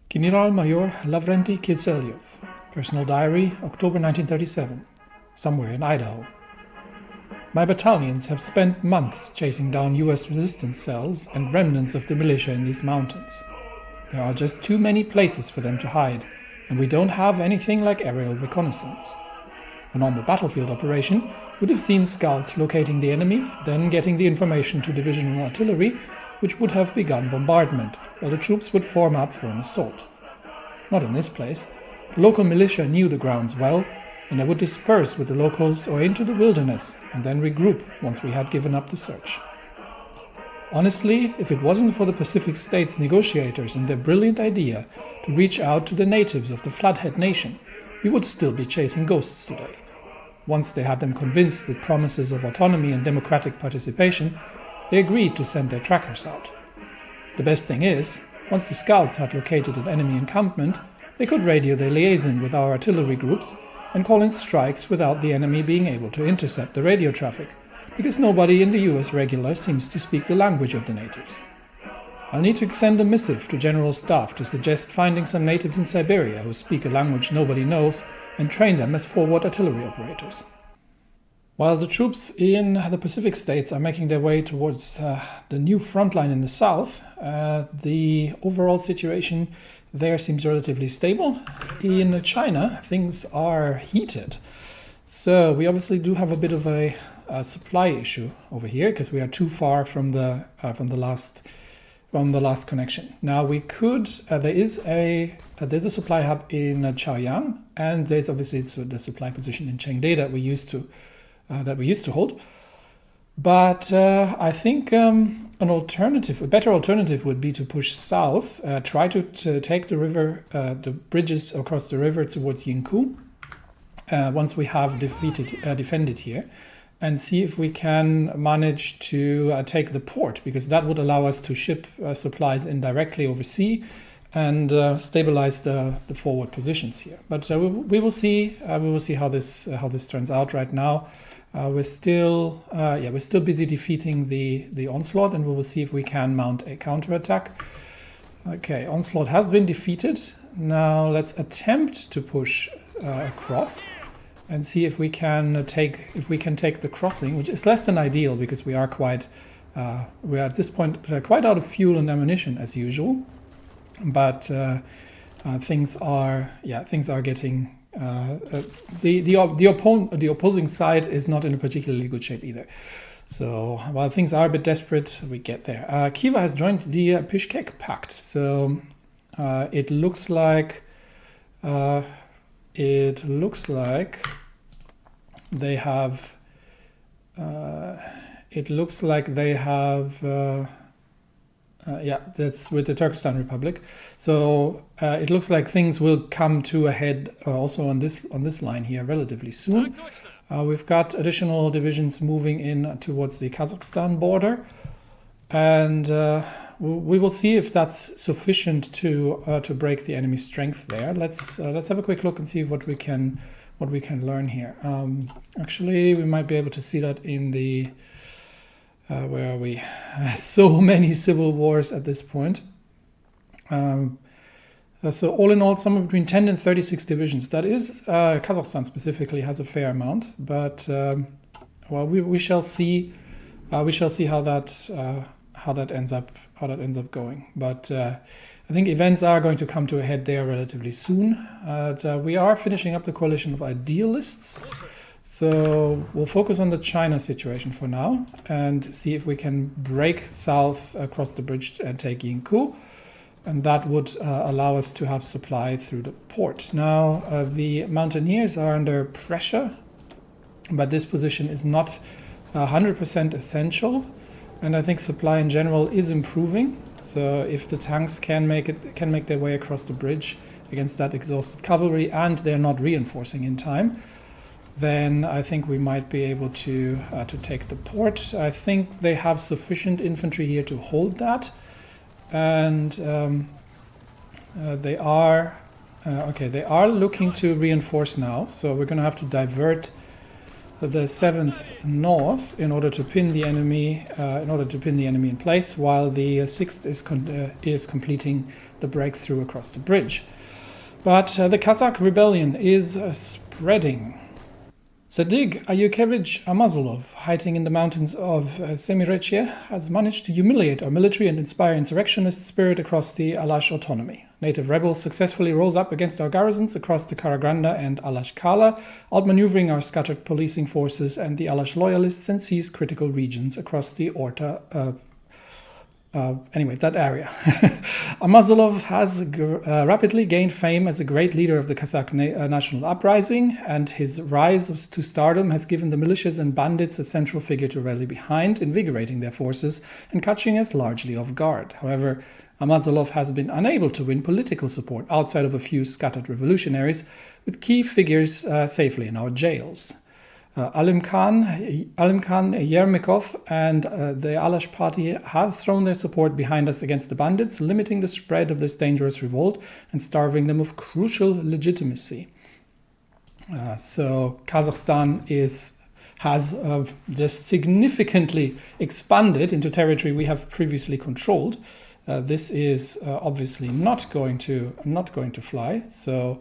General-Major Lavrenti Kitselyov. Personal diary, October 1937. Somewhere in Idaho. My battalions have spent months chasing down US resistance cells and remnants of the militia in these mountains. There are just too many places for them to hide, and we don't have anything like aerial reconnaissance. A normal battlefield operation would have seen scouts locating the enemy, then getting the information to divisional artillery, which would have begun bombardment, while the troops would form up for an assault. Not in this place. The local militia knew the grounds well, and they would disperse with the locals or into the wilderness, and then regroup once we had given up the search. Honestly, if it wasn't for the Pacific States negotiators and their brilliant idea to reach out to the natives of the Flathead Nation, we would still be chasing ghosts today. Once they had them convinced with promises of autonomy and democratic participation, they agreed to send their trackers out. The best thing is, once the scouts had located an enemy encampment, they could radio their liaison with our artillery groups and call in strikes without the enemy being able to intercept the radio traffic, because nobody in the US regular seems to speak the language of the natives. I'll need to send a missive to General Staff to suggest finding some natives in Siberia who speak a language nobody knows and train them as forward artillery operators. While the troops in the Pacific States are making their way towards the new front line in the south, the overall situation there seems relatively stable. In China, things are heated. So we obviously do have a bit of a supply issue over here because we are too far from the last connection. Now we could. There's a supply hub in Chaoyang, and there's obviously the supply position in Chengde that we used to hold. But I think a better alternative would be to push south, try to take the river, the bridges across the river towards Yingkou, once we have defended here, and see if we can manage to take the port, because that would allow us to ship supplies indirectly overseas and stabilize the forward positions here. But we will see. We will see how this turns out. Right now, we're still busy defeating the onslaught, and we will see if we can mount a counterattack. Okay, onslaught has been defeated. Now let's attempt to push across and see if we can take the crossing, which is less than ideal because we are at this point quite out of fuel and ammunition as usual. But things are getting. The opposing side is not in a particularly good shape either. So while things are a bit desperate, we get there. Khiva has joined the Bishkek Pact. So it looks like they have. That's with the Turkestan Republic. So it looks like things will come to a head also on this line here relatively soon. We've got additional divisions moving in towards the Kazakhstan border, and we will see if that's sufficient to break the enemy strength there. Let's have a quick look and see what we can learn here. Actually, we might be able to see that in the. Where are we? So many civil wars at this point. So all in all, somewhere between 10 and 36 divisions. That is, Kazakhstan specifically has a fair amount, but we shall see. We shall see how that ends up going. But I think events are going to come to a head there relatively soon. We are finishing up the coalition of idealists. So we'll focus on the China situation for now and see if we can break south across the bridge and take Yingkou. And that would allow us to have supply through the port. Now, the mountaineers are under pressure, but this position is not 100% essential. And I think supply in general is improving. So if the tanks can make their way across the bridge against that exhausted cavalry, and they're not reinforcing in time, then I think we might be able to take the port. I think they have sufficient infantry here to hold that, and they are looking to reinforce now. So we're going to have to divert the 7th North in order to pin the enemy in place, while the 6th is completing the breakthrough across the bridge. But the Kazakh rebellion is spreading. Sadig Ayukevich Amazulov, hiding in the mountains of Semirechye, has managed to humiliate our military and inspire insurrectionist spirit across the Alash autonomy. Native rebels successfully rose up against our garrisons across the Karagranda and Alashkala, outmaneuvering our scattered policing forces and the Alash loyalists, and seized critical regions across the Orta that area. Amazulov has rapidly gained fame as a great leader of the Kazakh national uprising, and his rise to stardom has given the militias and bandits a central figure to rally behind, invigorating their forces and catching us largely off guard. However, Amazulov has been unable to win political support outside of a few scattered revolutionaries, with key figures safely in our jails. Alim Khan Yermikov and the Alash party have thrown their support behind us against the bandits, limiting the spread of this dangerous revolt and starving them of crucial legitimacy. So Kazakhstan has just significantly expanded into territory we have previously controlled. This is obviously not going to fly. So.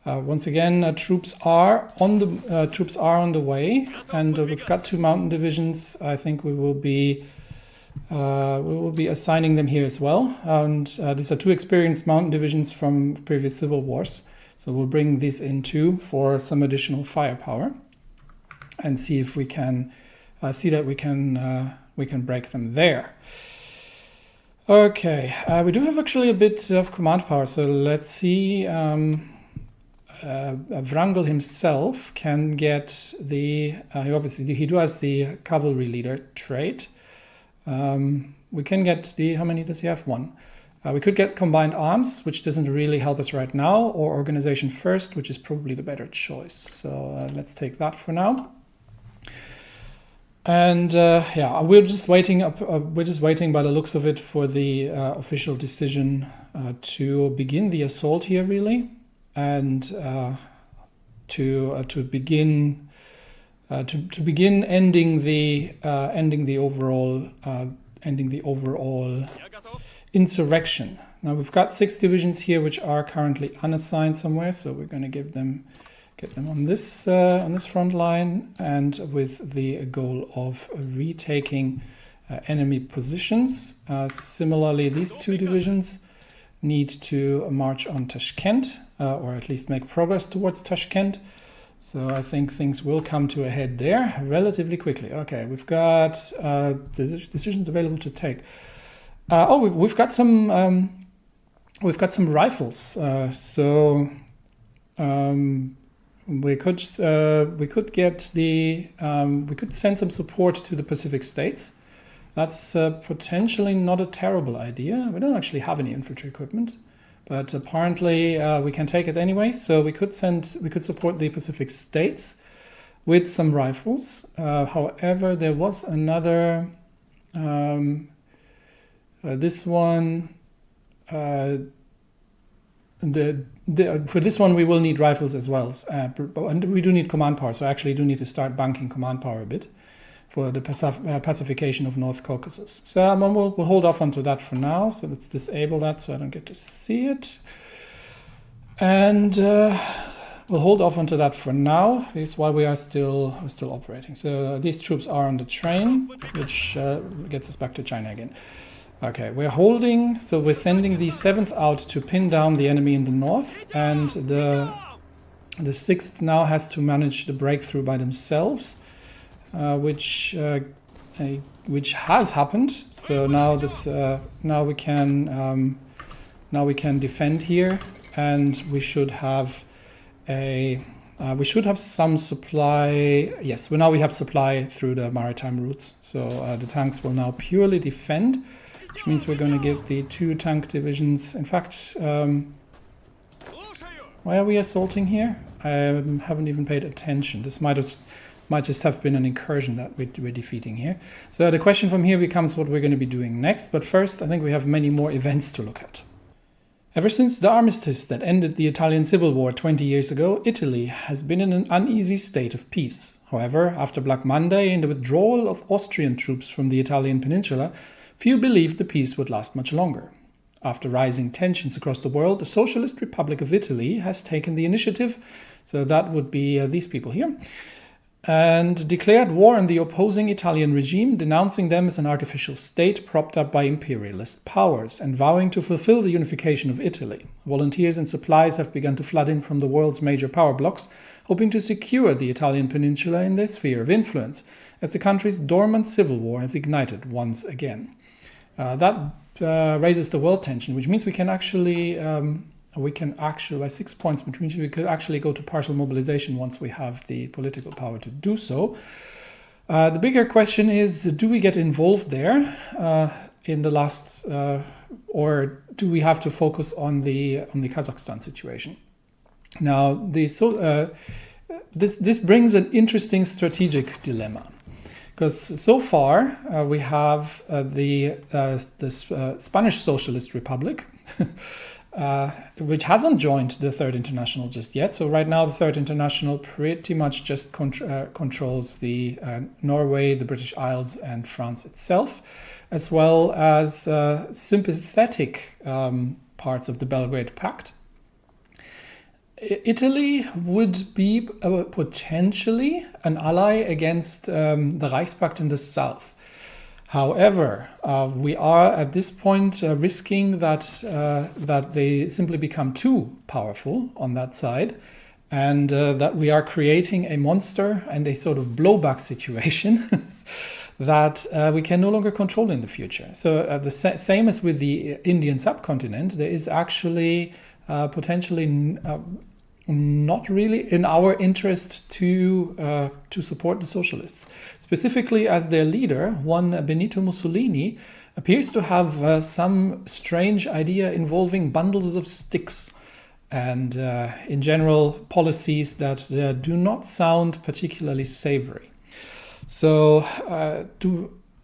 Once again, troops are on the way, and we've got 2 mountain divisions. I think we will be assigning them here as well. And these are 2 experienced mountain divisions from previous civil wars. So we'll bring these in too for some additional firepower, and see if we can we can break them there. Okay, we do have actually a bit of command power. So let's see. Wrangel himself can get the he does the cavalry leader trait. We can get how many does he have? 1. We could get combined arms, which doesn't really help us right now, or organization first, which is probably the better choice. So let's take that for now. And we're just waiting by the looks of it for the official decision to begin the assault here, really. And to begin ending the overall insurrection. Now we've got 6 divisions here which are currently unassigned somewhere, so we're going to get them on this front line, and with the goal of retaking enemy positions. Similarly, these 2 divisions need to march on Tashkent, or at least make progress towards Tashkent. So I think things will come to a head there relatively quickly. Okay, we've got decisions available to take. We've got some rifles. We could send some support to the Pacific States. That's potentially not a terrible idea. We don't actually have any infantry equipment, but apparently we can take it anyway. So we could support the Pacific States with some rifles. However, there was another. This one. For this one, we will need rifles as well, and we do need command power. So I actually do need to start banking command power a bit for the pacification of North Caucasus. So we'll hold off onto that for now. So let's disable that so I don't get to see it. And we'll hold off onto that for now, because while we're still operating. So these troops are on the train, which gets us back to China again. Okay, we're holding, so we're sending the 7th out to pin down the enemy in the north, and the 6th now has to manage the breakthrough by themselves. Which has happened. So now we can defend here, and we should have some supply. Yes, now we have supply through the maritime routes. So the tanks will now purely defend, which means we're going to give the 2 tank divisions. In fact, why are we assaulting here? I haven't even paid attention. This might just have been an incursion that we're defeating here. So the question from here becomes what we're going to be doing next. But first, I think we have many more events to look at. Ever since the armistice that ended the Italian Civil War 20 years ago, Italy has been in an uneasy state of peace. However, after Black Monday and the withdrawal of Austrian troops from the Italian peninsula, few believed the peace would last much longer. After rising tensions across the world, the Socialist Republic of Italy has taken the initiative, so that would be these people here, and declared war on the opposing Italian regime, denouncing them as an artificial state propped up by imperialist powers and vowing to fulfill the unification of Italy. Volunteers and supplies have begun to flood in from the world's major power blocs, hoping to secure the Italian peninsula in their sphere of influence, as the country's dormant civil war has ignited once again. That raises the world tension, which means we can actually by 6 points, which means we could actually go to partial mobilization once we have the political power to do so. The bigger question is, do we get involved there in the last, or do we have to focus on the Kazakhstan situation? Now, this brings an interesting strategic dilemma, because so far we have the Spanish Socialist Republic. Which hasn't joined the Third International just yet. So right now the Third International pretty much just controls the Norway, the British Isles and France itself, as well as sympathetic parts of the Belgrade Pact. Italy would be potentially an ally against the Reichspakt in the south. However, we are at this point risking that they simply become too powerful on that side, and that we are creating a monster and a sort of blowback situation that we can no longer control in the future. So the same as with the Indian subcontinent, there is actually potentially not really in our interest to support the socialists. Specifically, as their leader, one Benito Mussolini, appears to have some strange idea involving bundles of sticks and in general policies that do not sound particularly savory. So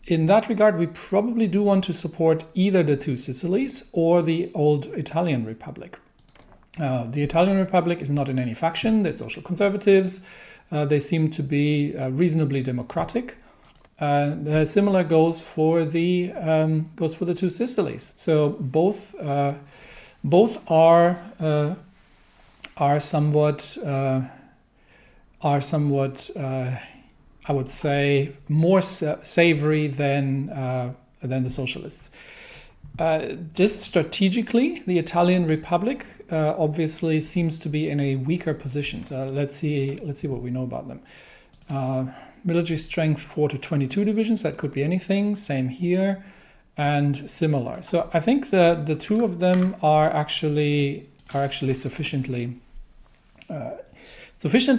in that regard, we probably do want to support either the two Sicilies or the old Italian Republic. The Italian Republic is not in any faction. They're social conservatives. They seem to be reasonably democratic. Similar goes for the two Sicilies. So both are somewhat I would say more savory than the socialists. Just strategically, the Italian Republic obviously seems to be in a weaker position. So let's see what we know about them. Military strength 4 to 22 divisions. That could be anything. Same here, and similar. So I think the two of them are actually sufficiently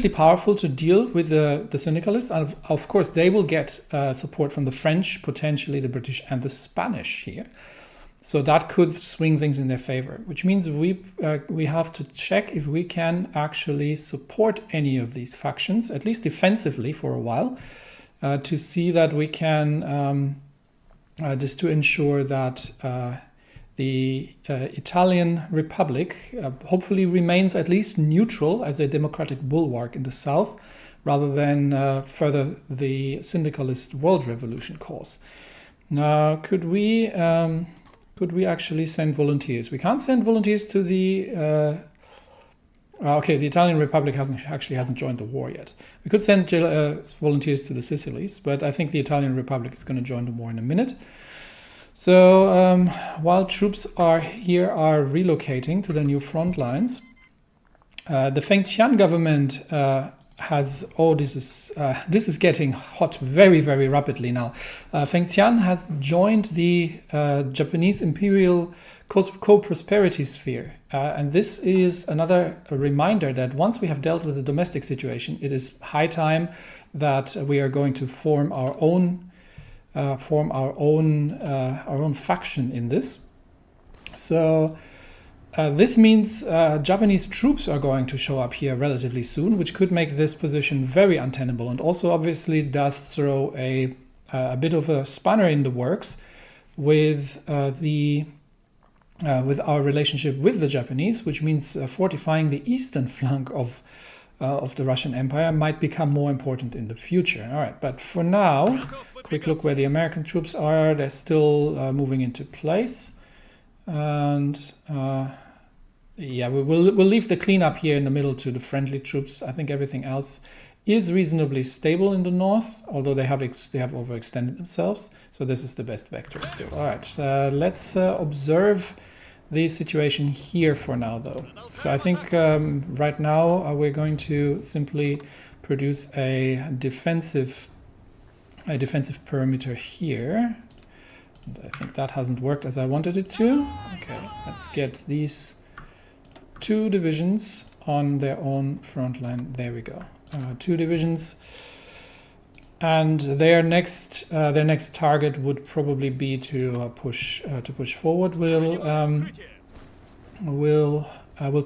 powerful to deal with the syndicalists. And of course, they will get support from the French, potentially the British, and the Spanish here. So that could swing things in their favor, which means we have to check if we can actually support any of these factions, at least defensively for a while, to see that we can, just to ensure that the Italian Republic hopefully remains at least neutral as a democratic bulwark in the south, rather than further the syndicalist world revolution cause. Now, could we actually send volunteers? We can't send volunteers to the... the Italian Republic hasn't joined the war yet. We could send volunteers to the Sicilies, but I think the Italian Republic is going to join the war in a minute. So while troops are relocating to the new front lines, the Feng Tian government this is getting hot very, very rapidly now. Feng Tian has joined the Japanese imperial co-prosperity sphere. And this is another reminder that once we have dealt with the domestic situation, it is high time that we are going to form our own faction in this. So this means Japanese troops are going to show up here relatively soon, which could make this position very untenable, and also obviously does throw a bit of a spanner in the works with the with our relationship with the Japanese, which means fortifying the eastern flank of the Russian Empire might become more important in the future. All right, but for now, quick look where the American troops are. They're still moving into place, and yeah, we'll leave the cleanup here in the middle to the friendly troops. I think everything else is reasonably stable in the north, although they have overextended themselves. So this is the best vector still. All right, let's observe the situation here for now, though. So I think right now we're going to simply produce a defensive perimeter here. And I think that hasn't worked as I wanted it to. Okay, let's get these 2 divisions on their own front line. There we go. 2 divisions, and their next target would probably be to push forward. We'll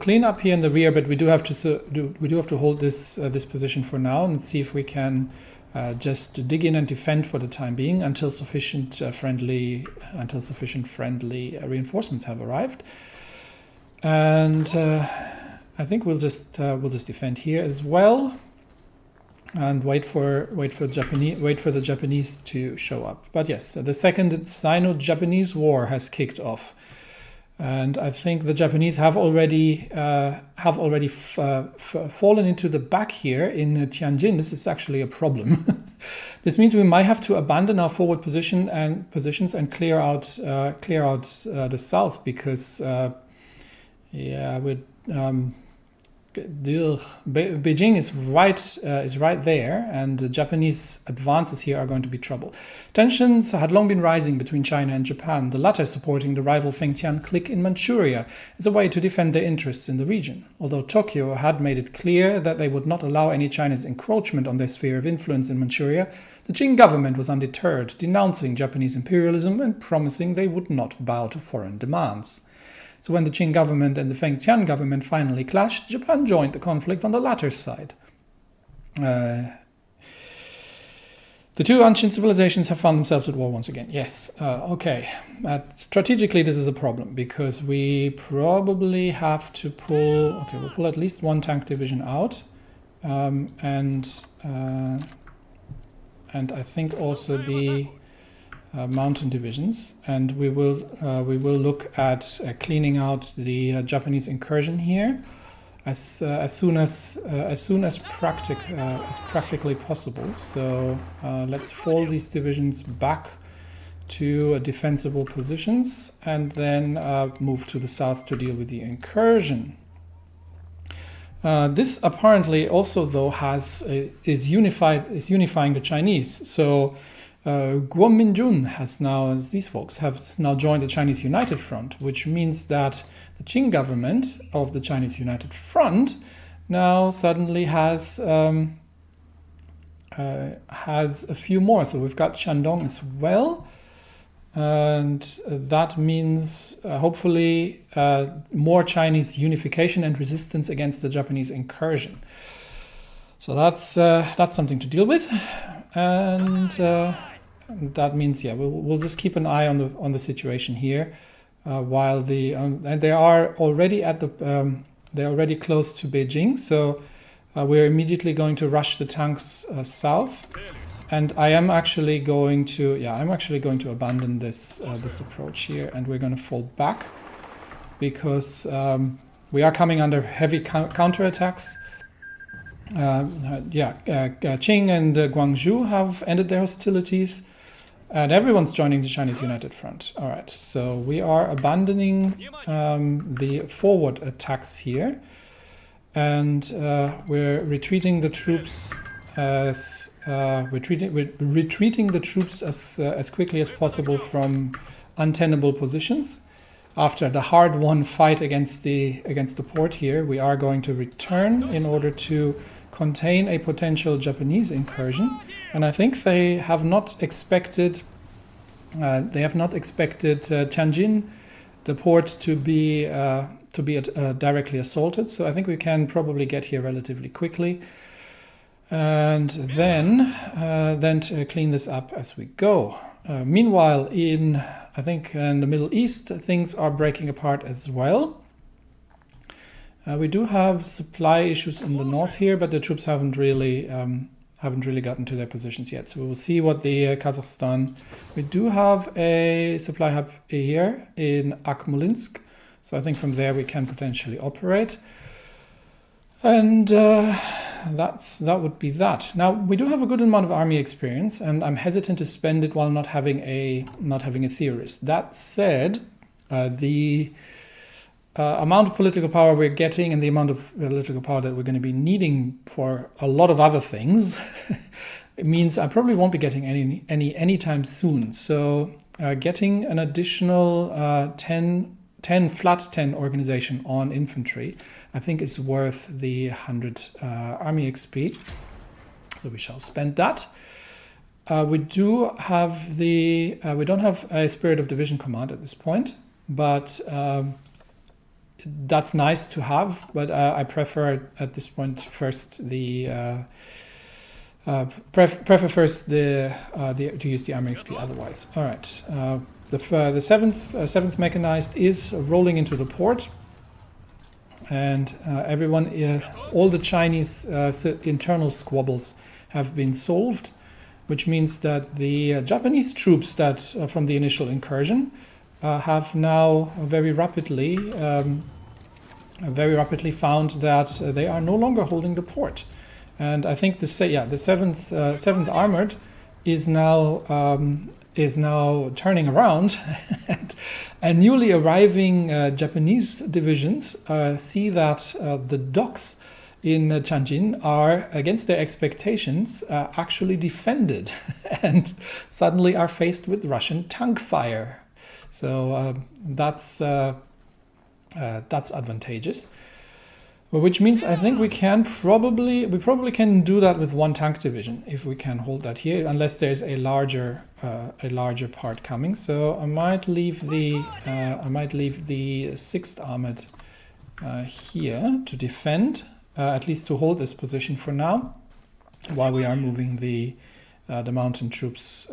clean up here in the rear, but we do have to hold this position for now and see if we can just dig in and defend for the time being until sufficient friendly reinforcements have arrived. And I think we'll just defend here as well, and wait for the Japanese to show up. But yes, the second Sino-Japanese war has kicked off, and I think the Japanese have already fallen into the back here in Tianjin. This is actually a problem. This means we might have to abandon our forward positions and clear out the south, because Beijing is right there, and the Japanese advances here are going to be trouble. Tensions had long been rising between China and Japan, the latter supporting the rival Fengtian clique in Manchuria as a way to defend their interests in the region. Although Tokyo had made it clear that they would not allow any Chinese encroachment on their sphere of influence in Manchuria, the Qing government was undeterred, denouncing Japanese imperialism and promising they would not bow to foreign demands. So when the Qing government and the Fengtian government finally clashed, Japan joined the conflict on the latter side. The 2 ancient civilizations have found themselves at war once again. Yes, okay. Strategically, this is a problem, because we probably have to pull... Okay, we'll pull at least 1 tank division out. And I think also the... mountain divisions, and we will look at cleaning out the Japanese incursion here as soon as practically possible. So let's fall these divisions back to defensible positions, and then move to the south to deal with the incursion. This apparently also, though, is unifying the Chinese. So Guominjun these folks have now joined the Chinese United Front, which means that the Qing government of the Chinese United Front now suddenly has a few more. So we've got Shandong as well, and that means hopefully more Chinese unification and resistance against the Japanese incursion. So that's something to deal with, and that means we'll just keep an eye on the situation here, while and they are already they're already close to Beijing, so we're immediately going to rush the tanks south, and I am actually going to abandon this approach here, and we're going to fall back, because we are coming under heavy counterattacks. Qing and Guangzhou have ended their hostilities, and everyone's joining the Chinese United Front. All right, so we are abandoning the forward attacks here, and we're retreating the troops as quickly as possible from untenable positions. After the hard-won fight against the port here, we are going to return in order to contain a potential Japanese incursion, and I think they have not expected Tianjin, the port, to be directly assaulted. So I think we can probably get here relatively quickly, and then to clean this up as we go. Meanwhile, in I think in the Middle East things are breaking apart as well. We do have supply issues in the north here, but the troops haven't really gotten to their positions yet. So we will see what the Kazakhstan. We do have a supply hub here in Akmolinsk, so I think from there we can potentially operate. And that would be that. Now we do have a good amount of army experience, and I'm hesitant to spend it while not having a theorist. That said, the amount of political power we're getting and the amount of political power that we're going to be needing for a lot of other things, it means I probably won't be getting any anytime soon. So getting an additional 10 flat 10 organization on infantry, I think is worth the 100 army XP. So we shall spend that. We don't have a Spirit of Division command at this point, but that's nice to have, but I prefer at this point first to use the army XP otherwise. All right, the seventh mechanized is rolling into the port, and all the Chinese internal squabbles have been solved, which means that the Japanese troops that from the initial incursion have now very rapidly found that they are no longer holding the port, and I think the seventh armored is now turning around, and newly arriving Japanese divisions see that the docks in Tianjin are, against their expectations, actually defended, and suddenly are faced with Russian tank fire. So that's advantageous, which means I think we probably can do that with one tank division if we can hold that here, unless there's a larger part coming. So I might leave the 6th armored here to defend, at least to hold this position for now, while we are moving the mountain troops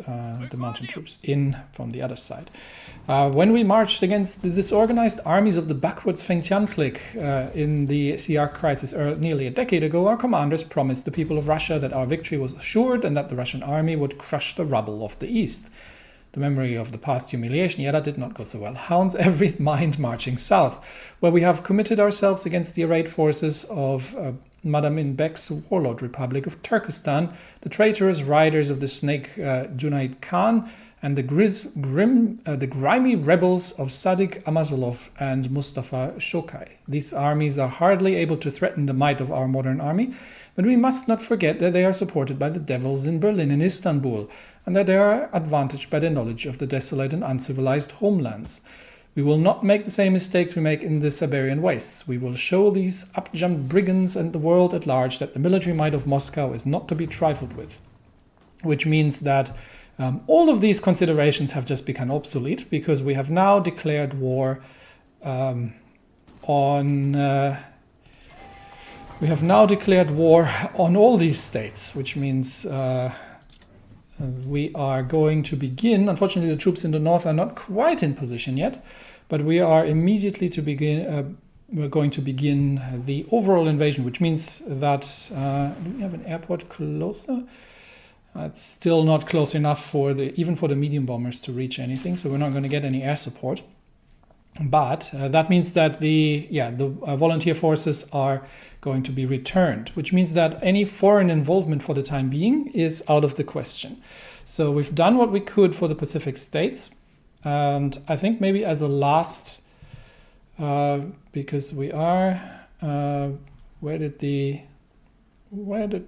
in from the other side. When we marched against the disorganized armies of the backwards Fengtian clique in the CR crisis nearly a decade ago, our commanders promised the people of Russia that our victory was assured and that the Russian army would crush the rubble of the east. The memory of the past humiliation, that did not go so well, hounds every mind marching south, where we have committed ourselves against the arrayed forces of Madamin Bek's warlord Republic of Turkestan, the traitorous riders of the snake Junaid Khan, and the grimy rebels of Sadik Amazulov and Mustafa Shokai. These armies are hardly able to threaten the might of our modern army, but we must not forget that they are supported by the devils in Berlin and Istanbul, and that they are advantaged by their knowledge of the desolate and uncivilized homelands. We will not make the same mistakes we make in the Siberian wastes. We will show these up-jumped brigands and the world at large that the military might of Moscow is not to be trifled with. Which means that all of these considerations have just become obsolete, because we have now declared war on all these states, which means we are going to begin. Unfortunately, the troops in the north are not quite in position yet, but we are immediately we're going to begin the overall invasion, which means that do we have an airport closer? It's still not close enough even for the medium bombers to reach anything, so we're not going to get any air support. But that means that the volunteer forces are going to be returned, which means that any foreign involvement for the time being is out of the question. So we've done what we could for the Pacific states, and I think maybe as a last, because we are, where did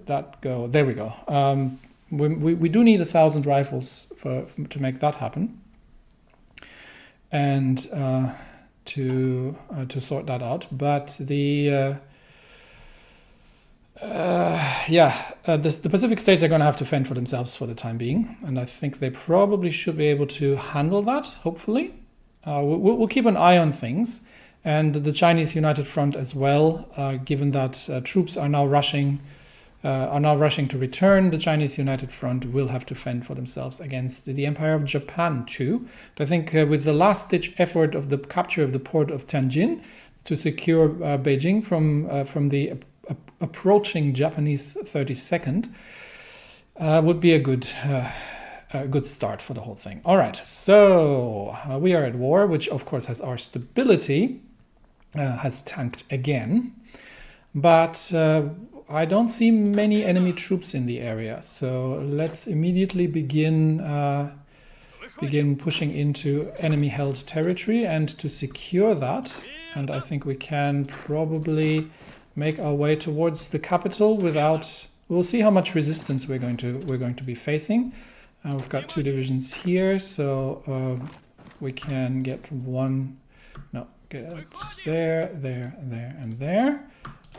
that go? There we go. We do need 1,000 rifles to make that happen, and to sort that out. But the Pacific states are going to have to fend for themselves for the time being, and I think they probably should be able to handle that, hopefully. We'll keep an eye on things, and the Chinese United Front as well, given that troops are now rushing are now rushing to return. The Chinese United Front will have to fend for themselves against the Empire of Japan too. But I think with the last-ditch effort of the capture of the port of Tianjin to secure Beijing from the approaching Japanese 32nd, would be a good start for the whole thing. All right, so we are at war, which of course has our stability, has tanked again, but I don't see many enemy troops in the area. So let's immediately begin pushing into enemy-held territory, and to secure that, and I think we can probably make our way towards the capital without. We'll see how much resistance we're going to be facing. We've got 2 divisions here, so we can get one. No, get there, and there.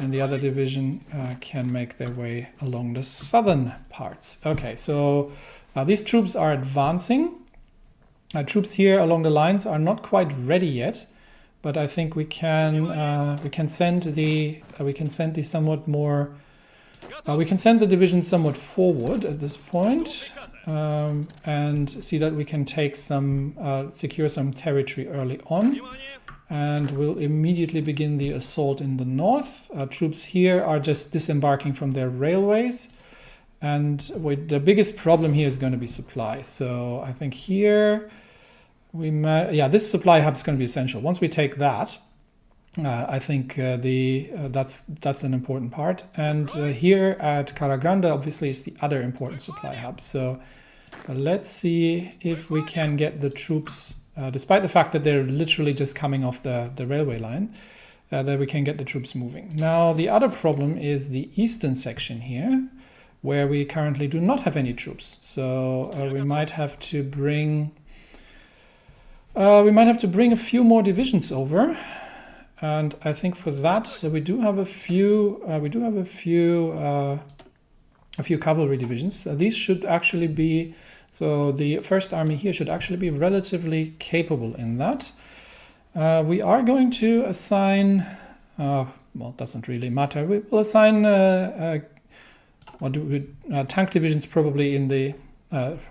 And the other division can make their way along the southern parts. Okay, so these troops are advancing. Troops here along the lines are not quite ready yet, but I think we can send the somewhat more. We can send the division somewhat forward at this point, and see that we can take secure some territory early on. And we'll immediately begin the assault in the north. Troops here are just disembarking from their railways. And the biggest problem here is going to be supply. So I think here this supply hub is going to be essential. Once we take that, I think that's an important part. And here at Karagrande, obviously, is the other important supply hub. So let's see if we can get the troops. Despite the fact that they're literally just coming off the railway line, that we can get the troops moving. Now, the other problem is the eastern section here, where we currently do not have any troops. So we might have to bring a few more divisions over, and I think for that we do have a few cavalry divisions. These should actually be. So the first army here should actually be relatively capable in that. We are going to assign, well, it doesn't really matter. We will assign tank divisions probably in the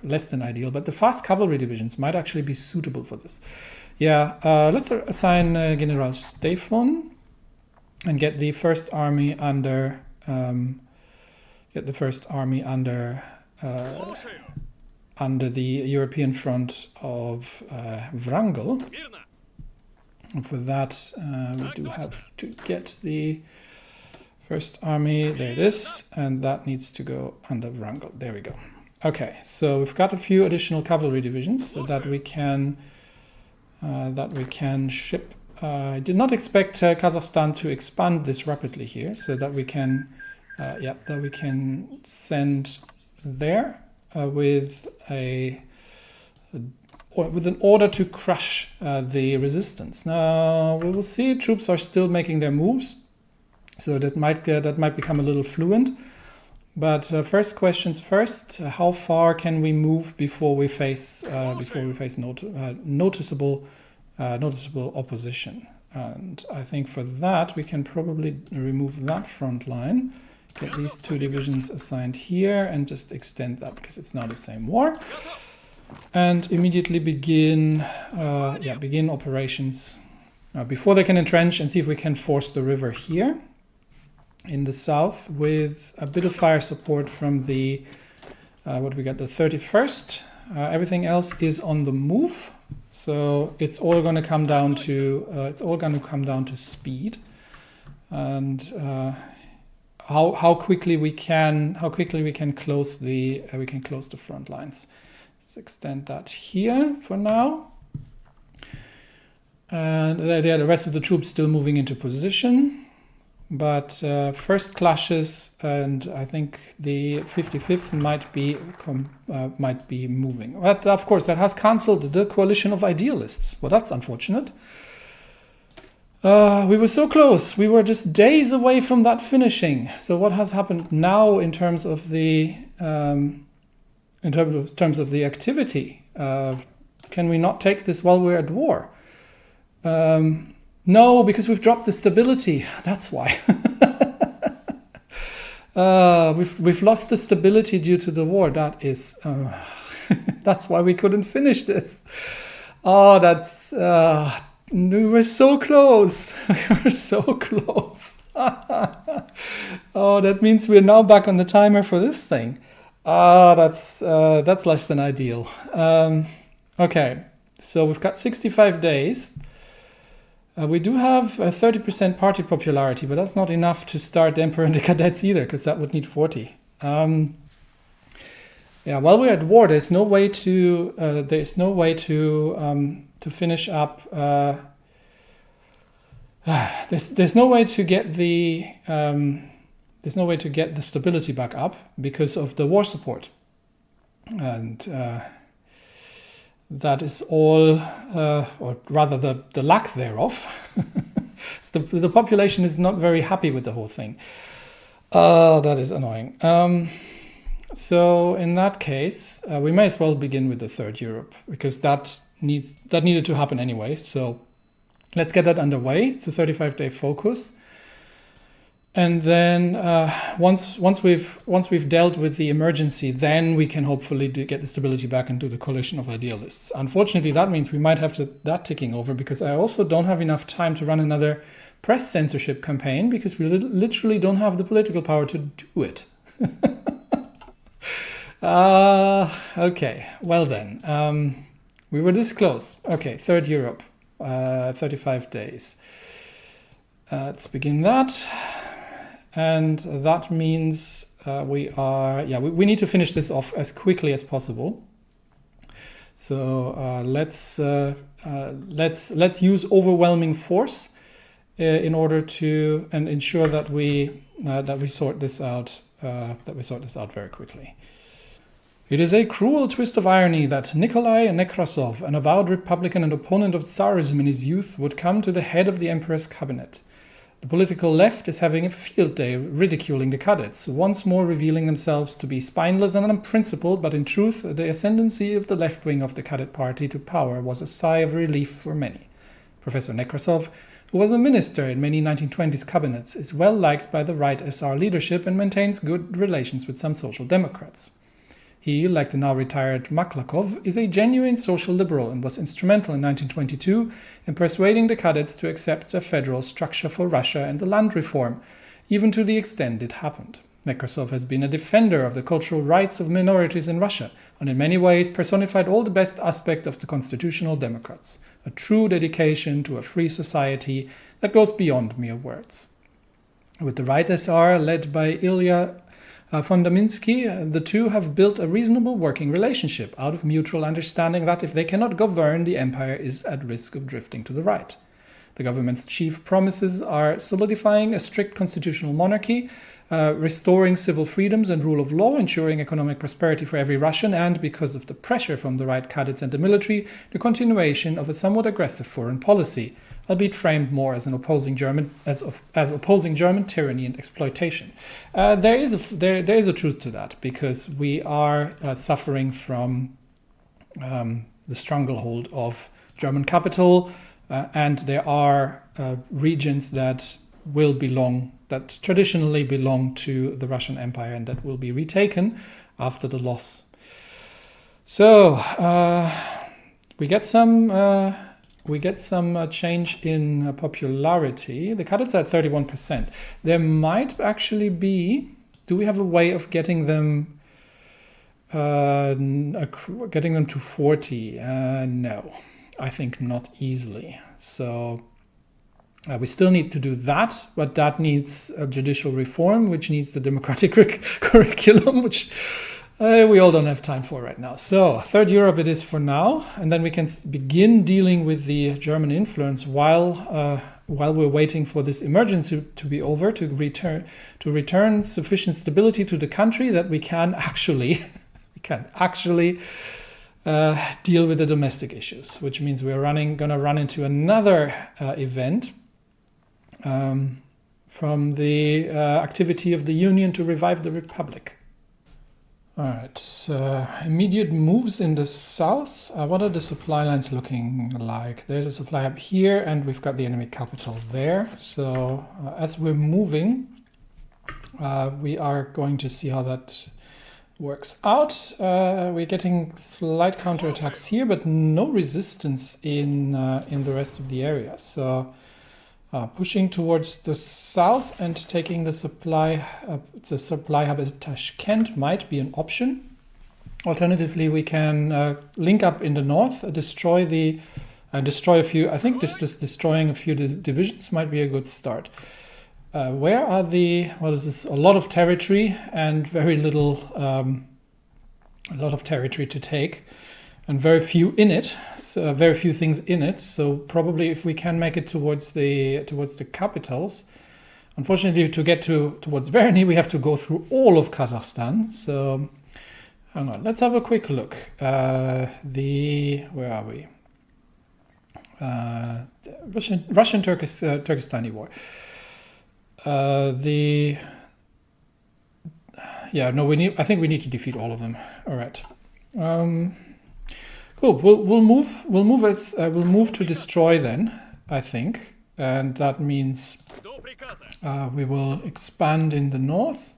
less than ideal, but the fast cavalry divisions might actually be suitable for this. Yeah, let's assign General Stefan and get the first army under under the European front of Wrangel. And for that, we do have to get the first army. There it is, and that needs to go under Wrangel. There we go. Okay, so we've got a few additional cavalry divisions so that we can ship. I did not expect Kazakhstan to expand this rapidly here, so that we can send there. With an order to crush the resistance. Now we will see troops are still making their moves, so that might become a little fluent. But first questions first: how far can we move before we face noticeable opposition? And I think for that we can probably remove that front line. Get these 2 divisions assigned here and just extend that because it's now the same war. And immediately begin operations before they can entrench, and see if we can force the river here in the south with a bit of fire support from the the 31st. Everything else is on the move, so it's all going to come down to speed and. How quickly we can close the front lines. Let's extend that here for now. And the rest of the troops still moving into position. But first clashes, and I think the 55th might be moving. But of course, that has cancelled the coalition of idealists. Well, that's unfortunate. We were so close. We were just days away from that finishing. So what has happened now in terms of the activity? Can we not take this while we're at war? No, because we've dropped the stability. That's why. We've lost the stability due to the war. That is, that's why we couldn't finish this. Oh, that's, we were so close. We were so close. Oh, that means we're now back on the timer for this thing. That's less than ideal. Okay, so we've got 65 days. We do have a 30% party popularity, but that's not enough to start the Emperor and the Kadets either, because that would need 40. Yeah, while we're at war, there's no way to finish up. There's no way to get the stability back up because of the war support, and that is all, or rather the lack thereof. So the population is not very happy with the whole thing. That is annoying. So in that case, we may as well begin with the Third Europe, because that needed to happen anyway. So let's get that underway. It's a 35-day focus. And then once we've dealt with the emergency, then we can hopefully get the stability back into the coalition of idealists. Unfortunately, that means we might have that ticking over, because I also don't have enough time to run another press censorship campaign, because we literally don't have the political power to do it. Okay, well then, we were this close. Okay, Third Europe, 35 days. Let's begin that. And that means we need to finish this off as quickly as possible. So let's use overwhelming force in order to ensure that we sort this out very quickly. It is a cruel twist of irony that Nikolai Nekrasov, an avowed Republican and opponent of Tsarism in his youth, would come to the head of the Emperor's cabinet. The political left is having a field day ridiculing the Kadets, once more revealing themselves to be spineless and unprincipled, but in truth, the ascendancy of the left wing of the Kadet party to power was a sigh of relief for many. Professor Nekrasov, who was a minister in many 1920s cabinets, is well liked by the right SR leadership and maintains good relations with some social democrats. He, like the now retired Maklakov, is a genuine social liberal and was instrumental in 1922 in persuading the Kadets to accept a federal structure for Russia and the land reform, even to the extent it happened. Nekrasov has been a defender of the cultural rights of minorities in Russia, and in many ways personified all the best aspects of the constitutional democrats, a true dedication to a free society that goes beyond mere words. With the right SR, led by Ilya Fondaminsky, the two have built a reasonable working relationship out of mutual understanding that if they cannot govern, the empire is at risk of drifting to the right. The government's chief promises are solidifying a strict constitutional monarchy, restoring civil freedoms and rule of law, ensuring economic prosperity for every Russian, and, because of the pressure from the right Kadets and the military, the continuation of a somewhat aggressive foreign policy, albeit framed more as opposing German tyranny and exploitation. There is a truth to that, because we are suffering from the stranglehold of German capital, and there are regions that traditionally belong to the Russian Empire and that will be retaken after the loss. So we get some change in popularity. The Kadets are at 31%. There might actually be. Do we have a way of getting them to 40? No, I think not easily. So we still need to do that, but that needs a judicial reform, which needs the democratic curriculum, which we all don't have time for right now. So, Third Europe it is for now, and then we can begin dealing with the German influence while we're waiting for this emergency to be over, to return sufficient stability to the country that we can actually deal with the domestic issues, which means we're going to run into another event from the activity of the Union to revive the Republic. All right, immediate moves in the south. What are the supply lines looking like? There's a supply up here, and we've got the enemy capital there. So as we're moving, We are going to see how that works out. We're getting slight counterattacks here, but no resistance in the rest of the area. So pushing towards the south and taking the supply hub at Tashkent might be an option. Alternatively, we can link up in the north, destroy a few. I think destroying a few divisions might be a good start. Where are the? Well, this is a lot of territory and very little. A lot of territory to take, and very few in it. So very few things in it. So probably if we can make it towards the capitals. Unfortunately, to get towards Verny, we have to go through all of Kazakhstan. So hang on, let's have a quick look. Where are we? Russian-Turkestani war. I think we need to defeat all of them. All right. Cool. We'll move to destroy then, I think, and that means we will expand in the north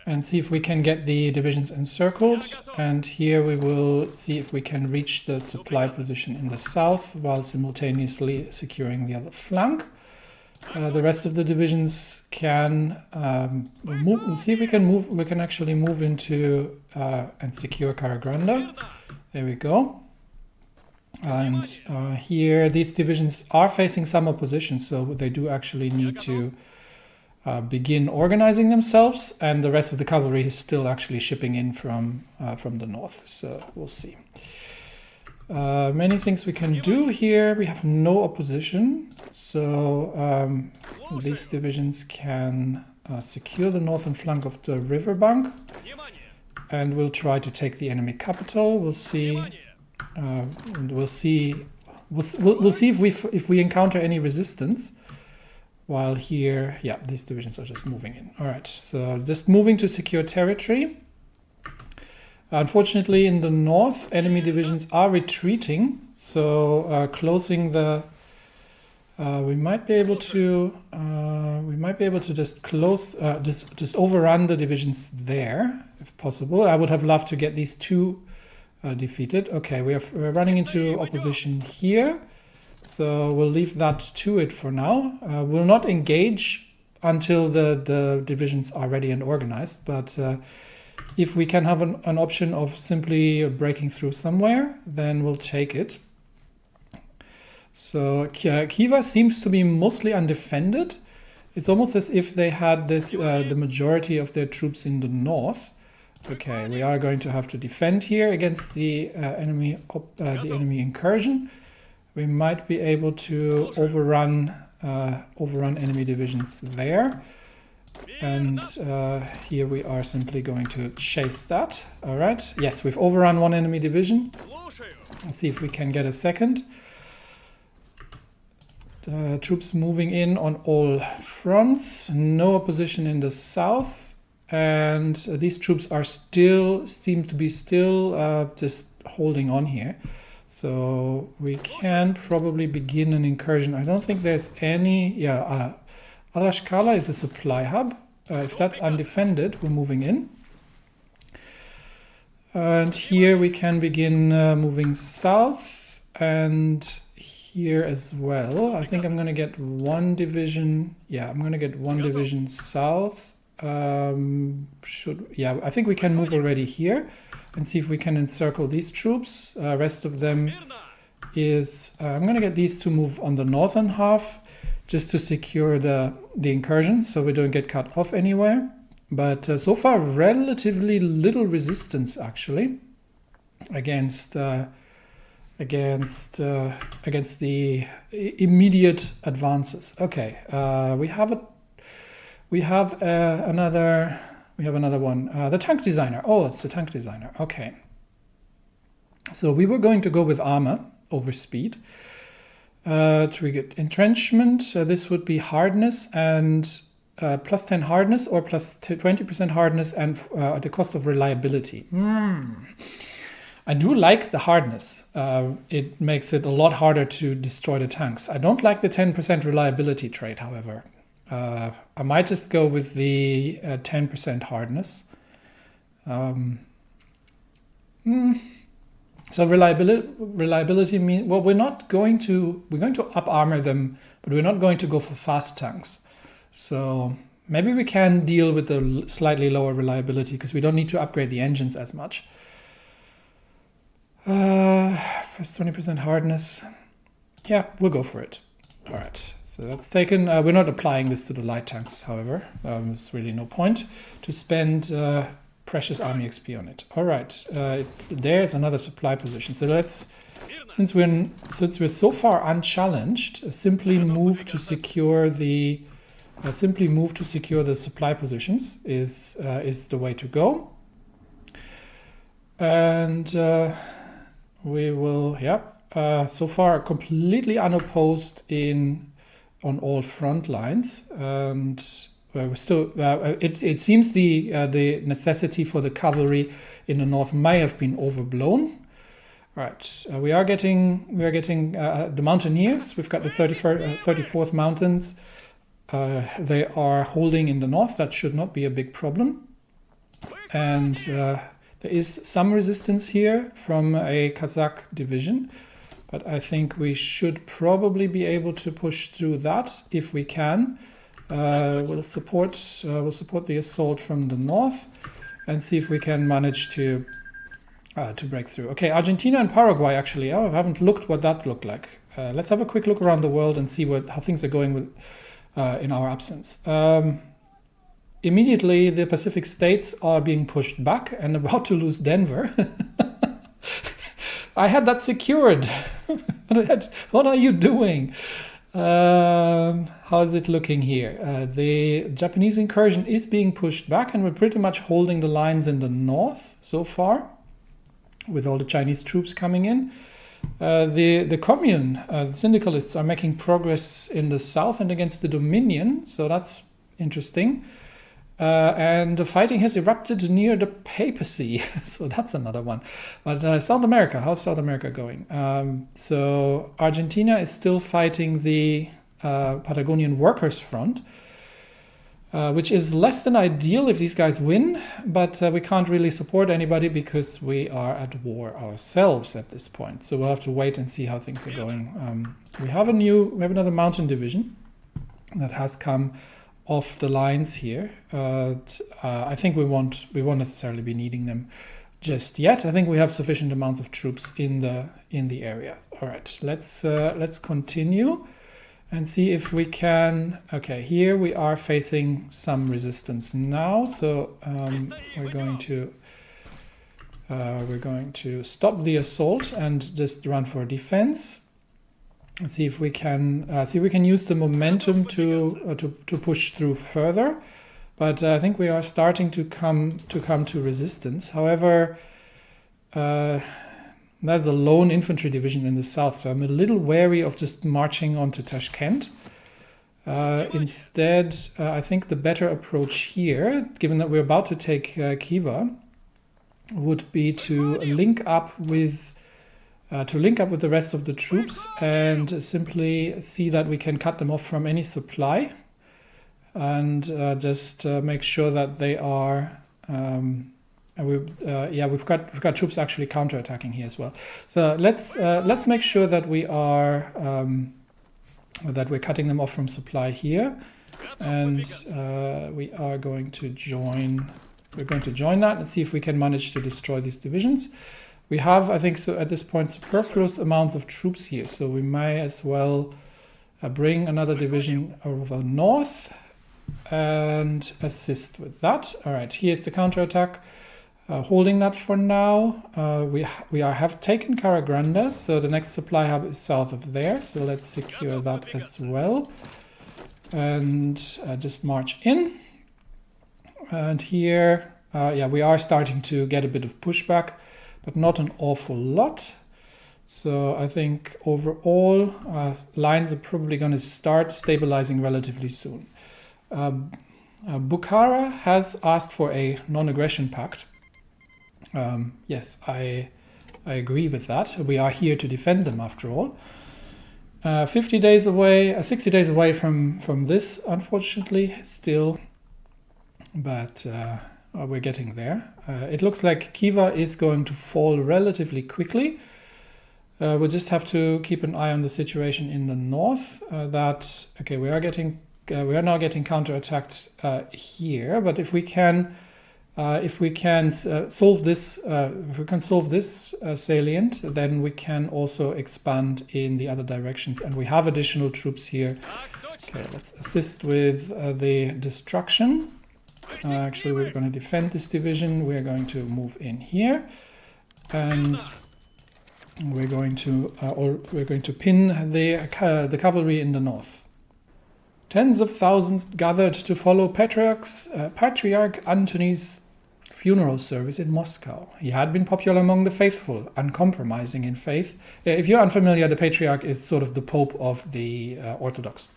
and see if we can get the divisions encircled. And here we will see if we can reach the supply position in the south while simultaneously securing the other flank. The rest of the divisions can move. We'll see if we can move. We can actually move into and secure Karagranda. There we go. And here, these divisions are facing some opposition, so they do actually need to begin organizing themselves. And the rest of the cavalry is still actually shipping in from the north. So we'll see. Many things we can do here. We have no opposition, so these divisions can secure the northern flank of the riverbank, and we'll try to take the enemy capital. We'll see. We'll see if we encounter any resistance. While here, yeah, these divisions are just moving in. All right, so just moving to secure territory. Unfortunately, in the north, enemy divisions are retreating. So closing the, we might be able to just close, just overrun the divisions there, if possible. I would have loved to get these two defeated. Okay, we're running into opposition here, so we'll leave that to it for now. We'll not engage until the divisions are ready and organized, but if we can have an option of simply breaking through somewhere, then we'll take it. So Khiva seems to be mostly undefended. It's almost as if they had the majority of their troops in the north. Okay, we are going to have to defend here against the enemy incursion. We might be able to overrun enemy divisions there. And here we are simply going to chase that. All right. Yes, we've overrun one enemy division. Let's see if we can get a second. Troops moving in on all fronts. No opposition in the south. And these troops are seem to be just holding on here. So we can probably begin an incursion. I don't think there's any... Yeah, Alashkala is a supply hub. If that's undefended, we're moving in. And here we can begin moving south, and here as well. I think I'm going to get one division. Yeah, I'm going to get one division south. I think we can move already here and see if we can encircle these troops. Rest of them is... I'm going to get these to move on the northern half, just to secure the incursion, so we don't get cut off anywhere. But so far, relatively little resistance actually against the immediate advances. Okay, we have another one. The tank designer. Oh, it's the tank designer. Okay. So we were going to go with armor over speed. To get entrenchment, this would be hardness and plus 10 hardness or plus 20% hardness, and the cost of reliability. I do like the hardness. It makes it a lot harder to destroy the tanks. I don't like the 10% reliability trait, however. I might just go with the 10% hardness. So reliability means, well, we're going to up armor them, but we're not going to go for fast tanks. So maybe we can deal with the slightly lower reliability because we don't need to upgrade the engines as much. Plus 20% hardness. Yeah, we'll go for it. All right, so that's taken. We're not applying this to the light tanks, however. There's really no point to spend precious army XP on it. All right, there's another supply position. So let's, since we're so far unchallenged, simply move to secure the supply positions is the way to go. And we will, so far completely unopposed on all front lines, and we're still. It seems the necessity for the cavalry in the north may have been overblown. Right, we are getting the mountaineers. We've got the 34th mountains. They are holding in the north. That should not be a big problem. And there is some resistance here from a Kazakh division, but I think we should probably be able to push through that if we can. We'll support the assault from the north and see if we can manage to break through. Okay, Argentina and Paraguay actually. I haven't looked what that looked like. Let's have a quick look around the world and see how things are going with in our absence. Immediately, the Pacific states are being pushed back and about to lose Denver. I had that secured. What are you doing? How is it looking here? The Japanese incursion is being pushed back, and we're pretty much holding the lines in the north so far, with all the Chinese troops coming in. The commune, the syndicalists are making progress in the south and against the Dominion, so that's interesting. And the fighting has erupted near the papacy, so that's another one. But South America, how's South America going? So Argentina is still fighting the Patagonian Workers' Front, which is less than ideal if these guys win, but we can't really support anybody because we are at war ourselves at this point. So we'll have to wait and see how things are going. We have another mountain division that has come off the lines here. I think we won't necessarily be needing them just yet. I think we have sufficient amounts of troops in the area. All right, let's continue and see if we can. Okay, here we are facing some resistance now, so we're going to stop the assault and just run for defense. And see if we can use the momentum to push through further, but I think we are starting to come to resistance. However, there's a lone infantry division in the south, so I'm a little wary of just marching on to Tashkent. Instead, I think the better approach here, given that we're about to take Khiva, would be to link up with the rest of the troops and simply see that we can cut them off from any supply, and just make sure that they are. We've got troops actually counterattacking here as well. So let's make sure that we are that we're cutting them off from supply here, and we are going to join. We're going to join that and see if we can manage to destroy these divisions. We have, I think, so at this point, superfluous amounts of troops here, so we may as well bring another division over north and assist with that. All right, here's the counterattack. Holding that for now. We have taken Karagranda, so the next supply hub is south of there, so let's secure that as well. And just march in. And here, we are starting to get a bit of pushback, but not an awful lot. So I think overall, lines are probably going to start stabilizing relatively soon. Bukhara has asked for a non-aggression pact. Yes, I agree with that. We are here to defend them after all. 50 days away, 60 days away from this, unfortunately, still. But we're getting there. It looks like Khiva is going to fall relatively quickly. We'll just have to keep an eye on the situation in the north. We are now getting counterattacked here. But if we can solve this salient, then we can also expand in the other directions. And we have additional troops here. Okay, let's assist with the destruction. Actually, we're going to defend this division. We're going to move in here, and we're going to pin the cavalry in the north. Tens of thousands gathered to follow Patriarch Antony's funeral service in Moscow. He had been popular among the faithful, uncompromising in faith. If you're unfamiliar, the Patriarch is sort of the Pope of the Orthodox,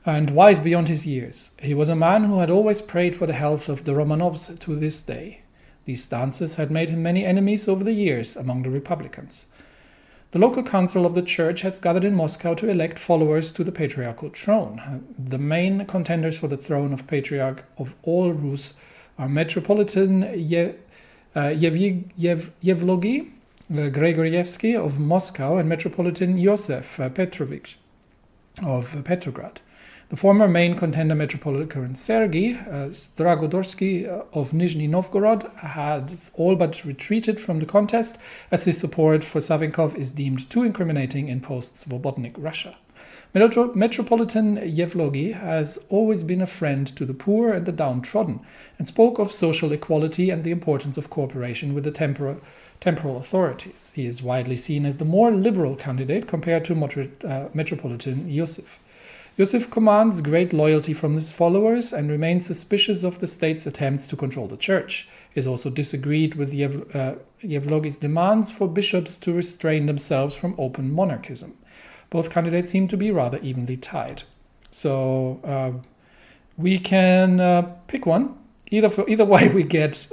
and wise beyond his years. He was a man who had always prayed for the health of the Romanovs to this day. These stances had made him many enemies over the years among the Republicans. The local council of the church has gathered in Moscow to elect followers to the patriarchal throne. The main contenders for the throne of Patriarch of all Rus are Metropolitan Yevlogy Gregorievsky of Moscow and Metropolitan Yosef Petrovich of Petrograd. The former main contender, Metropolitan Sergei Stragodorsky of Nizhny Novgorod, has all but retreated from the contest, as his support for Savinkov is deemed too incriminating in post-Svobodnik Russia. Metropolitan Yevlogy has always been a friend to the poor and the downtrodden, and spoke of social equality and the importance of cooperation with the temporal authorities. He is widely seen as the more liberal candidate compared to Metropolitan Yosef. Yosef commands great loyalty from his followers and remains suspicious of the state's attempts to control the church. He has also disagreed with Yevlogy's demands for bishops to restrain themselves from open monarchism. Both candidates seem to be rather evenly tied. So we can pick one. Either way, we get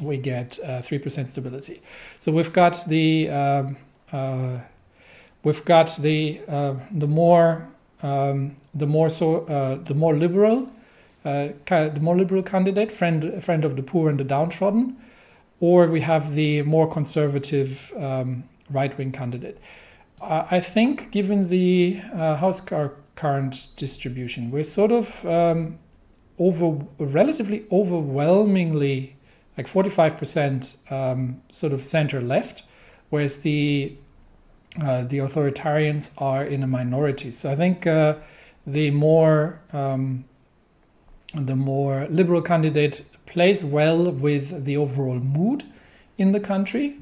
3% stability. So we've got the more liberal candidate, friend of the poor and the downtrodden, or we have the more conservative right-wing candidate. I think, given the how's our current distribution, we're sort of relatively overwhelmingly, like 45% sort of center-left, whereas the authoritarians are in a minority. So I think the more liberal candidate plays well with the overall mood in the country,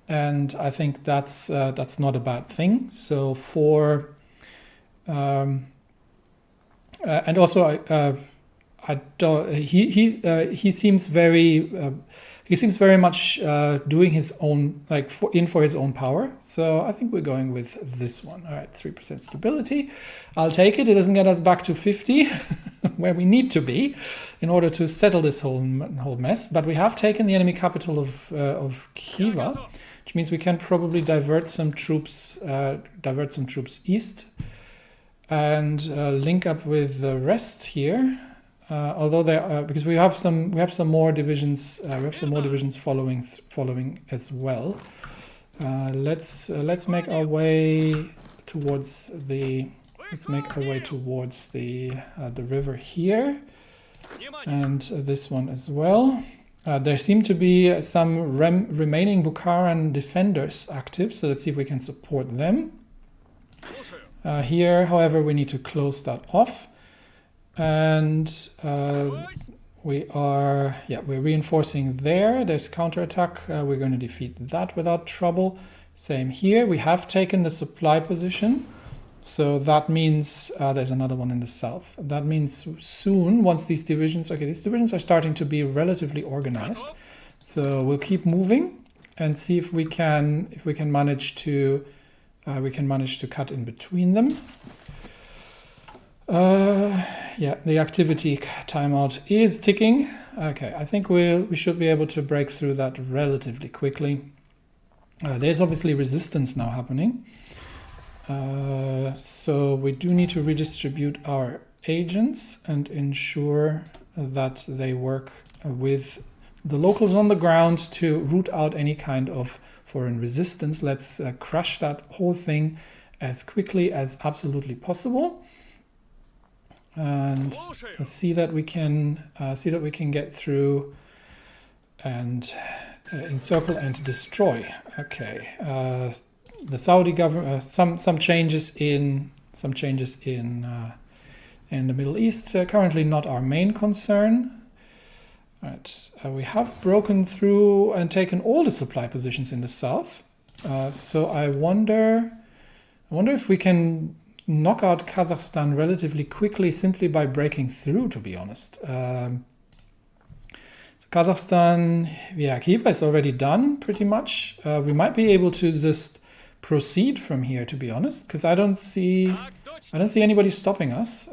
and I think that's not a bad thing. So and also he seems very much doing his own, for his own power. So I think we're going with this one. All right, 3% stability. I'll take it. It doesn't get us back to 50, where we need to be in order to settle this whole mess. But we have taken the enemy capital of Khiva, which means we can probably divert some troops east and link up with the rest here. Although because we have some more divisions, following as well. Let's make our way towards the river here, and this one as well. There seem to be some remaining Bukharan defenders active, so let's see if we can support them. Here, however, we need to close that off. And we're reinforcing there. There's counterattack. We're going to defeat that without trouble. Same here. We have taken the supply position. So that means there's another one in the south. That means soon, once these divisions are starting to be relatively organized. So we'll keep moving and see if we can manage to cut in between them. The activity timeout is ticking. Okay, I think we should be able to break through that relatively quickly. There's obviously resistance now happening. So we do need to redistribute our agents and ensure that they work with the locals on the ground to root out any kind of foreign resistance. Let's crush that whole thing as quickly as absolutely possible, and see that we can get through and encircle and destroy. Okay, the Saudi government, some changes in the Middle East. Currently not our main concern. Right, we have broken through and taken all the supply positions in the south. So I wonder if we can knock out Kazakhstan relatively quickly simply by breaking through, to be honest. So Kazakhstan, yeah, Khiva is already done pretty much. We might be able to just proceed from here, to be honest, because I don't see anybody stopping us.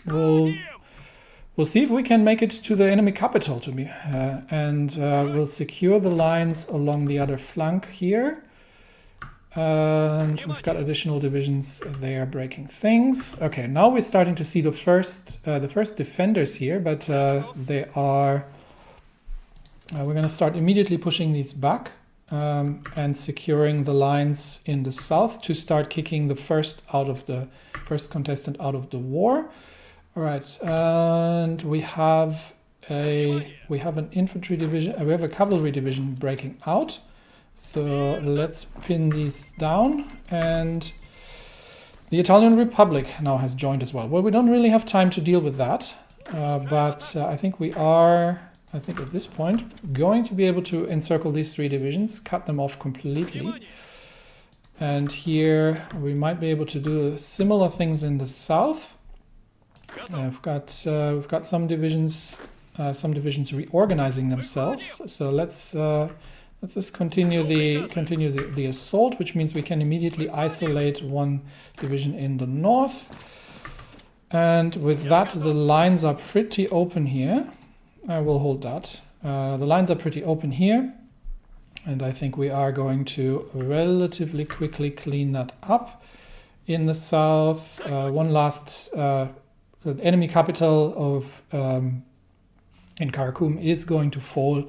We'll see if we can make it to the enemy capital, and we'll secure the lines along the other flank here. And we've got additional divisions there breaking things. Okay, now we're starting to see the first defenders here, but they are. We're going to start immediately pushing these back and securing the lines in the south to start kicking the first contestant out of the war. All right, and we have an infantry division. We have a cavalry division breaking out. So let's pin these down, and the Italian Republic now has joined as well. Well, we don't really have time to deal with that, but I think we are. I think at this point going to be able to encircle these three divisions, cut them off completely, and here we might be able to do similar things in the south. We've got some divisions reorganizing themselves. So let's just continue the assault, which means we can immediately isolate one division in the north. And with that, the lines are pretty open here. I will hold that. The lines are pretty open here, and I think we are going to relatively quickly clean that up. In the south, one last. The enemy capital of in Karakum is going to fall,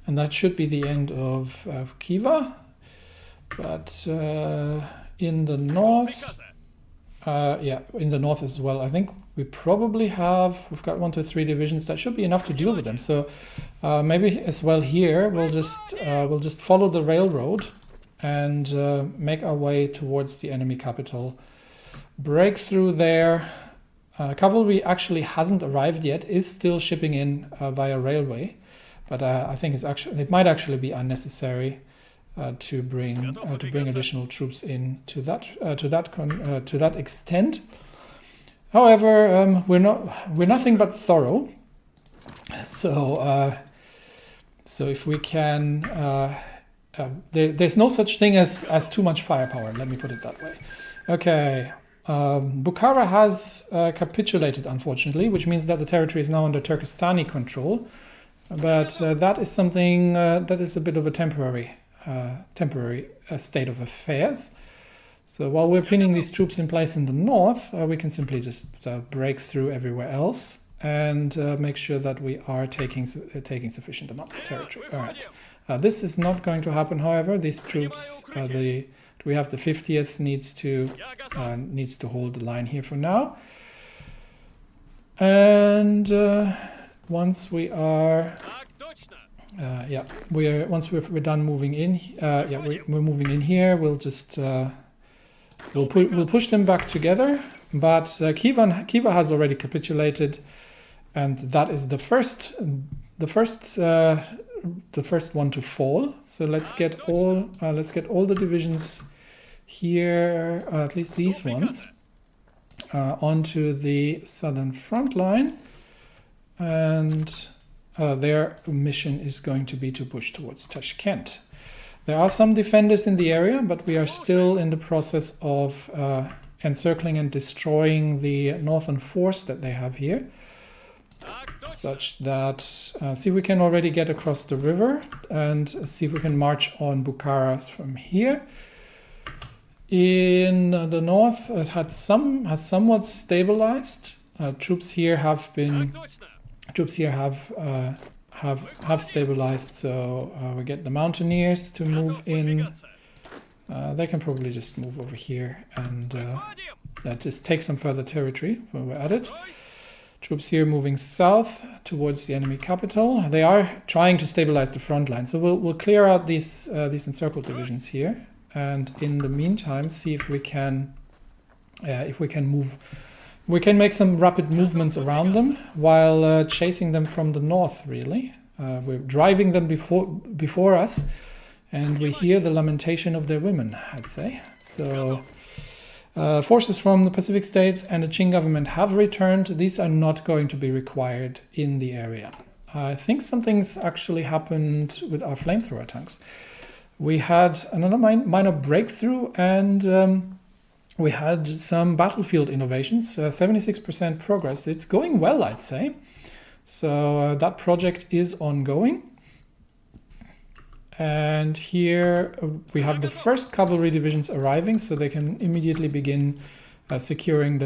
and that should be the end of Khiva. But in the north, in the north as well, I think we've got 1, 2, 3 divisions that should be enough to deal with them. So maybe as well here we'll just follow the railroad and make our way towards the enemy capital, break through there. Cavalry actually hasn't arrived yet, is still shipping in via railway, but I think it might actually be unnecessary to bring additional troops in to that extent. However, we're nothing but thorough. So if we can, there's no such thing as too much firepower. Let me put it that way. Okay. Bukhara has capitulated, unfortunately, which means that the territory is now under Turkestani control. But that is something that is a bit of a temporary state of affairs. So while we're pinning these troops in place in the north, we can simply just break through everywhere else and make sure that we are taking sufficient amounts of territory. All right. This is not going to happen, however. These troops, we have the 50th needs to hold the line here for now, and once we are we're done moving in, we're moving in here. We'll just we'll push them back together. But Khiva has already capitulated, and that is the first one to fall. So let's get all the divisions here, at least these ones, onto the southern front line, and their mission is going to be to push towards Tashkent. There are some defenders in the area, but we are still in the process of encircling and destroying the northern force that they have here. such that see if we can already get across the river and see if we can march on Bukhara from here. In the north, it has somewhat stabilized. Troops here have stabilized, so we get the mountaineers to move in. They can probably just move over here and just take some further territory when we're at it. Troops here moving south towards the enemy capital. They are trying to stabilize the front line, so we'll clear out these encircled divisions here, and in the meantime see if we can move. We can make some rapid movements around them while chasing them from the north. Really, we're driving them before us, and we hear the lamentation of their women, I'd say. So. Forces from the Pacific states and the Qing government have returned. These are not going to be required in the area. I think something's actually happened with our flamethrower tanks. We had another minor breakthrough, and we had some battlefield innovations, 76% progress. It's going well, I'd say. So that project is ongoing. And here we have the first cavalry divisions arriving, so they can immediately begin policing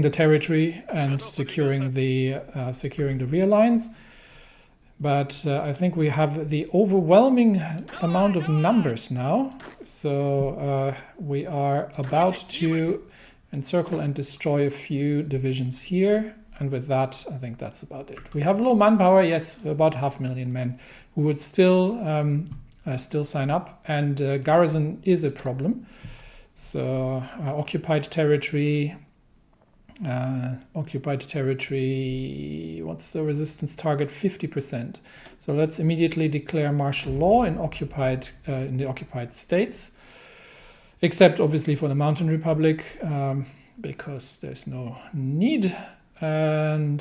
the territory and securing the rear lines. But I think we have the overwhelming amount of numbers now, so we are about to encircle and destroy a few divisions here. And with that, I think that's about it. We have low manpower, yes, about 500,000 men who would still sign up, and garrison is a problem. So occupied territory, what's the resistance target? 50%. So let's immediately declare martial law in the occupied states, except obviously for the Mountain Republic, because there's no need. And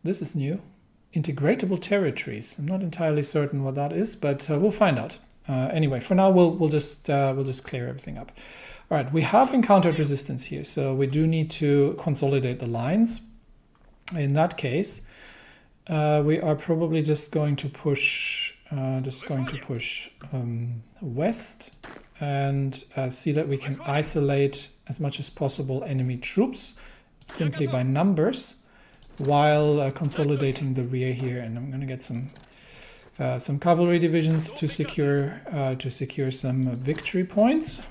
this is new, integratable territories. I'm not entirely certain what that is, but we'll find out. Anyway, for now we'll just clear everything up. All right, we have encountered resistance here, so we do need to consolidate the lines. In that case, we are probably just going to push west and see that we can isolate as much as possible enemy troops simply by numbers, while consolidating the rear here. And I'm going to get some cavalry divisions to secure some victory points.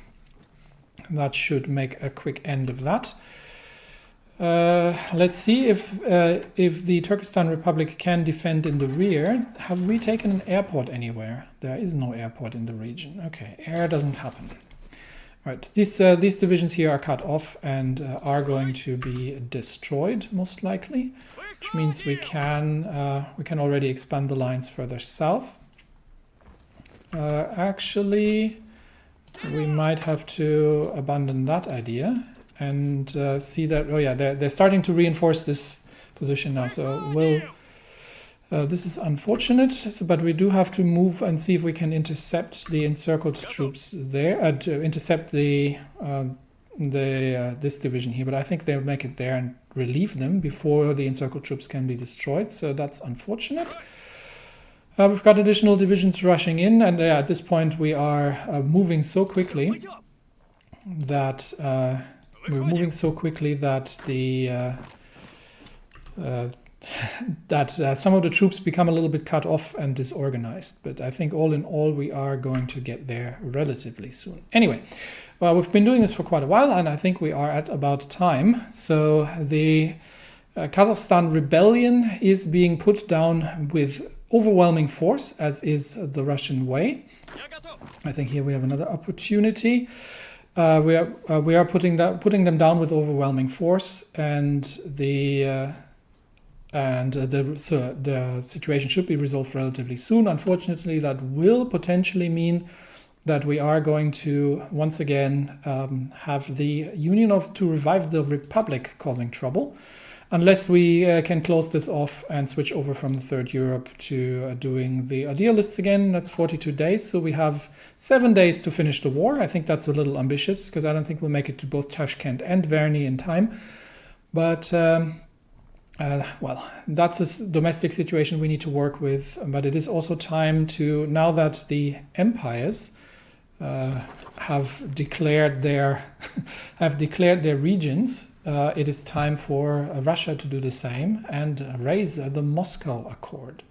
That should make a quick end of that. Let's see if the Turkestan Republic can defend in the rear. Have we taken an airport anywhere? There is no airport in the region. Okay, air doesn't happen. Right, these divisions here are cut off and are going to be destroyed most likely, which means we can already expand the lines further south. Actually, we might have to abandon that idea and see that, oh yeah, they're starting to reinforce this position now. So this is unfortunate, but we do have to move and see if we can intercept the encircled troops there, to intercept this division here. But I think they'll make it there and relieve them before the encircled troops can be destroyed. So that's unfortunate. We've got additional divisions rushing in, and at this point we are moving so quickly that some of the troops become a little bit cut off and disorganized. But I think all in all, we are going to get there relatively soon. Anyway, well, we've been doing this for quite a while, and I think we are at about time. So the Kazakhstan rebellion is being put down with overwhelming force, as is the Russian way. I think here we have another opportunity. We are putting them down with overwhelming force, and the situation should be resolved relatively soon. Unfortunately, that will potentially mean that we are going to once again have the Union to revive the Republic causing trouble. unless we can close this off and switch over from the Third Europe to doing the idealists again. That's 42 days, so we have 7 days to finish the war. I think that's a little ambitious, because I don't think we'll make it to both Tashkent and Verny in time. But well, that's a domestic situation we need to work with. But it is also time to, now that the empires have declared their regions, it is time for Russia to do the same and raise the Moscow Accord.